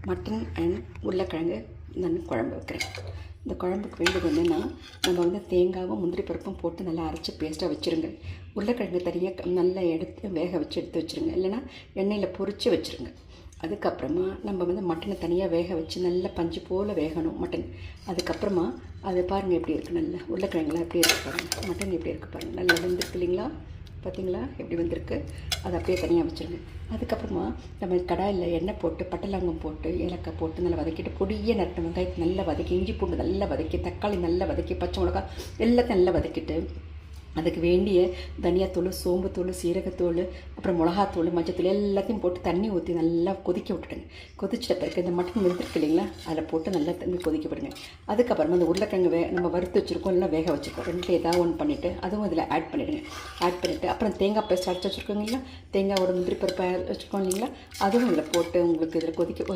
Mutton and உருளைக்கிழங்கு நான் குழம்பு வைக்கிறேன். இந்த குழம்புக்கு வேண்டியது என்னென்னா, நம்ம வந்து தேங்காவும் முந்திரி பருப்பும் போட்டு நல்லா அரைச்சி பேஸ்ட்டாக வச்சுருங்க. உருளைக்கிழங்கு தனியாக நல்லா வேக வச்சு எடுத்து வச்சுருங்க. இல்லைனா எண்ணெயில் பொரித்து வச்சுருங்க. அதுக்கப்புறமா நம்ம வந்து மட்டனை தனியாக வேக வச்சு நல்லா பஞ்சு போல் வேகணும் மட்டன். அதுக்கப்புறமா அதை பாருங்கள் எப்படி இருக்குது, நல்லா உருளைக்கிழங்குலாம் எப்படி இருக்குது பாருங்கள், மட்டன் எப்படி இருக்குது பாருங்கள், நல்லா வெந்திருக்கு இல்லைங்களா? பார்த்திங்களா எப்படி வந்திருக்கு? அதை அப்படியே தனியாக வச்சுருங்க. அதுக்கப்புறமா நம்ம கடாயில் எண்ணெய் போட்டு பட்டை லவங்கம் போட்டு ஏலக்காய் போட்டு நல்லா வதக்கிட்டு பொடியை நறுக்கின வெங்காயத்தை நல்லா வதக்கி, இஞ்சி பூண்டு நல்லா வதக்கி, தக்காளி நல்லா வதக்கி, பச்சை மிளகாய் எல்லாத்தையும் நல்லா வதக்கிட்டு, அதுக்கு வேண்டிய தனியாத்தூள், சோம்புத்தூள், சீரகத்தூள், அப்புறம் மிளகாத்தூள், மஞ்சத்தூள் எல்லாத்தையும் போட்டு தண்ணி ஊற்றி நல்லா கொதிக்க விட்டுடுங்க. கொதிச்சிட்ட பிறகு இந்த மட்டன் வெந்திருக்கு இல்லைங்களா, அதில் போட்டு நல்லா தண்ணி கொதிக்க விடுங்க. அதுக்கப்புறமா அந்த உருளைக்கிழங்கு நம்ம வறுத்து வச்சுருக்கோம், இல்லை வேக வச்சுருக்கோம், ரெண்டு ஏதாவது ஒன்று பண்ணிவிட்டு அதுவும் இதில் ஆட் பண்ணிவிடுங்க. ஆட் பண்ணிவிட்டு அப்புறம் தேங்காய் பேஸ்ட் அரைச்சி வச்சுருக்கோம் இல்லைங்களா, தேங்காயோட முந்திரி பருப்பு வச்சுருக்கோம் இல்லைங்களா, அதுவும் இதில் போட்டு உங்களுக்கு இதில் கொதிக்க